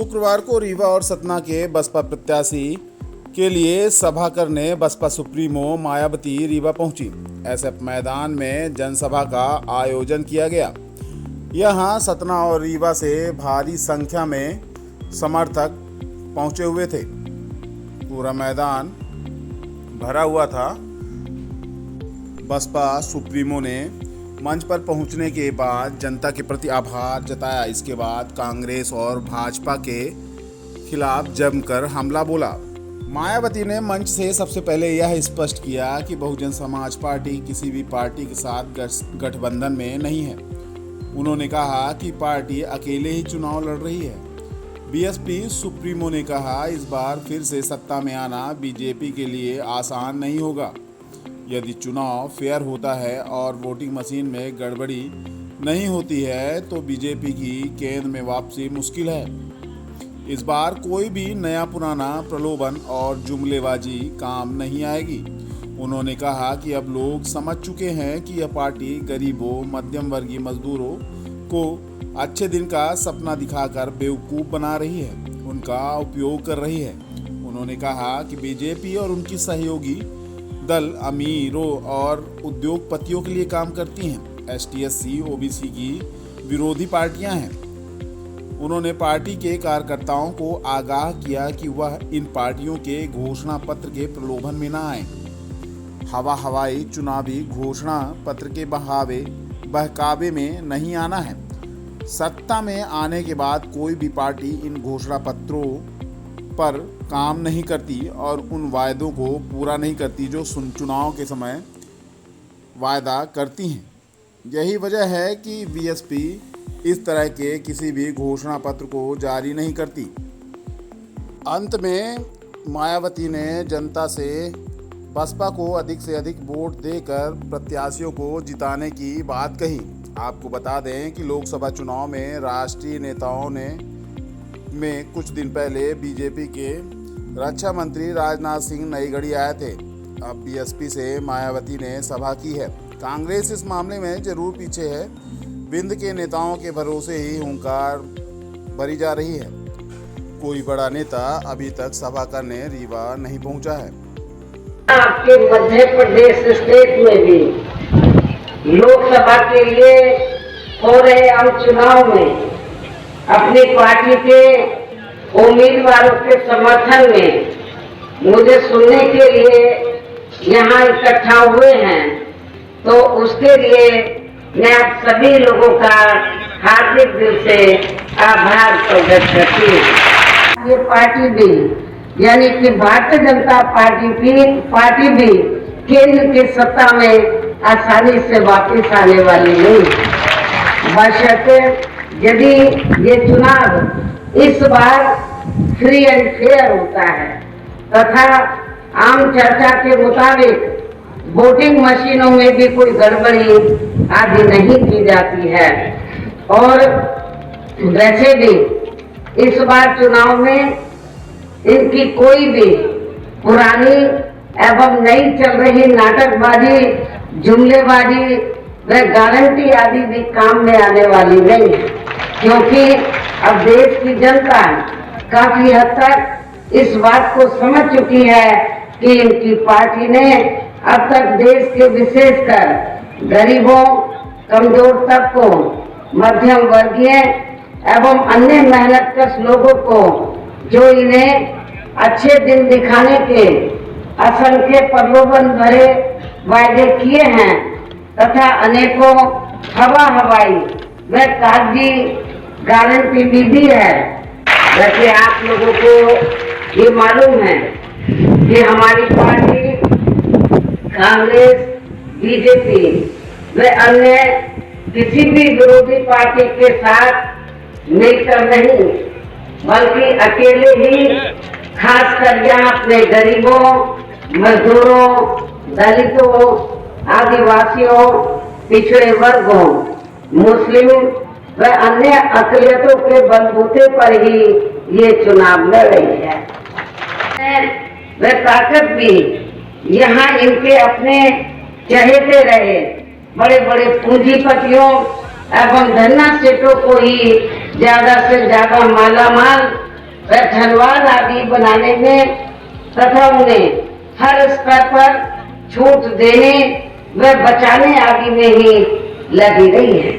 शुक्रवार को रीवा और सतना के बसपा प्रत्याशी के लिए सभा करने बसपा सुप्रीमो मायावती रीवा पहुंची। एसएफ मैदान में जनसभा का आयोजन किया गया। यहां सतना और रीवा से भारी संख्या में समर्थक पहुंचे हुए थे। पूरा मैदान भरा हुआ था। बसपा सुप्रीमो ने मंच पर पहुंचने के बाद जनता के प्रति आभार जताया। इसके बाद कांग्रेस और भाजपा के खिलाफ जमकर हमला बोला। मायावती ने मंच से सबसे पहले यह स्पष्ट किया कि बहुजन समाज पार्टी किसी भी पार्टी के साथ गठबंधन में नहीं है। उन्होंने कहा कि पार्टी अकेले ही चुनाव लड़ रही है। बीएसपी सुप्रीमो ने कहा, इस बार फिर से सत्ता में आना बीजेपी के लिए आसान नहीं होगा। यदि चुनाव फेयर होता है और वोटिंग मशीन में गड़बड़ी नहीं होती है तो बीजेपी की केंद्र में वापसी मुश्किल है। इस बार कोई भी नया पुराना प्रलोभन और जुमलेबाजी काम नहीं आएगी। उन्होंने कहा कि अब लोग समझ चुके हैं कि यह पार्टी गरीबों, मध्यम वर्गीय मजदूरों को अच्छे दिन का सपना दिखाकर बेवकूफ़ बना रही है, उनका उपयोग कर रही है। उन्होंने कहा कि बीजेपी और उनकी सहयोगी दल अमीरों और उद्योगपतियों के लिए काम करती हैं। एसटी/एससी, ओबीसी की विरोधी पार्टियां हैं। उन्होंने पार्टी के कार्यकर्ताओं को आगाह किया कि वह इन पार्टियों के घोषणा पत्र के प्रलोभन में न आए। हवाई चुनावी घोषणा पत्र के बहकावे में नहीं आना है। सत्ता में आने के बाद कोई भी पार्टी इन घोषणा पत्रों पर काम नहीं करती और उन वायदों को पूरा नहीं करती जो चुनाव के समय वायदा करती हैं। यही वजह है कि बीएसपी इस तरह के किसी भी घोषणा पत्र को जारी नहीं करती। अंत में मायावती ने जनता से बसपा को अधिक से अधिक वोट देकर प्रत्याशियों को जिताने की बात कही। आपको बता दें कि लोकसभा चुनाव में राष्ट्रीय नेताओं में कुछ दिन पहले बीजेपी के रक्षा मंत्री राजनाथ सिंह नई गढ़ी आए थे। अब बीएसपी से मायावती ने सभा की है। कांग्रेस इस मामले में जरूर पीछे है। विंध्य के नेताओं के भरोसे ही हुंकार भरी जा रही है। कोई बड़ा नेता अभी तक सभा करने रीवा नहीं पहुंचा है। आपके मध्य प्रदेश स्टेट में भी लोकसभा के लिए हो रहे आम चुनाव में अपनी पार्टी के उम्मीदवारों के समर्थन में मुझे सुनने के लिए यहाँ इकट्ठा हुए हैं, तो उसके लिए मैं आप सभी लोगों का हार्दिक दिल से आभार प्रकट करती हूँ। ये पार्टी भी यानी कि भारतीय जनता पार्टी भी केंद्र की सत्ता में आसानी से वापस आने वाली नहीं। बशर्ते यदि ये चुनाव इस बार फ्री एंड फेयर होता है तथा आम चर्चा के मुताबिक वोटिंग मशीनों में भी कोई गड़बड़ी आदि नहीं की जाती है। और वैसे भी इस बार चुनाव में इनकी कोई भी पुरानी एवं नई चल रही नाटकबाजी, जुमलेबाजी व गारंटी आदि भी काम में आने वाली नहीं, क्योंकि अब देश की जनता काफी हद तक इस बात को समझ चुकी है कि इनकी पार्टी ने अब तक देश के विशेषकर गरीबों, कमजोर तबकों, मध्यम वर्गीय एवं अन्य मेहनतकश लोगों को जो इन्हें अच्छे दिन दिखाने के असंख्य प्रलोभन भरे वायदे किए हैं तथा अनेकों हवाई व कागजी गारंटी भी दी है। वैसे आप लोगों को ये मालूम है कि हमारी पार्टी कांग्रेस, बीजेपी व अन्य किसी भी विरोधी पार्टी के साथ मिलकर नहीं बल्कि अकेले ही खासकर यहाँ अपने गरीबों, मजदूरों, दलितों, आदिवासियों, पिछड़े वर्गों, मुस्लिम व अन्य अकलियतों के बलबूते पर ही ये चुनाव लड़ रही है। वह ताकत भी यहाँ इनके अपने चहेते रहे बड़े बड़े पूंजीपतियों एवं धन्ना सेठों को ही ज्यादा से ज्यादा मालामाल व धनवान आदि बनाने में तथा उन्हें हर स्तर पर छूट देने व बचाने आदि में ही लगी रही है।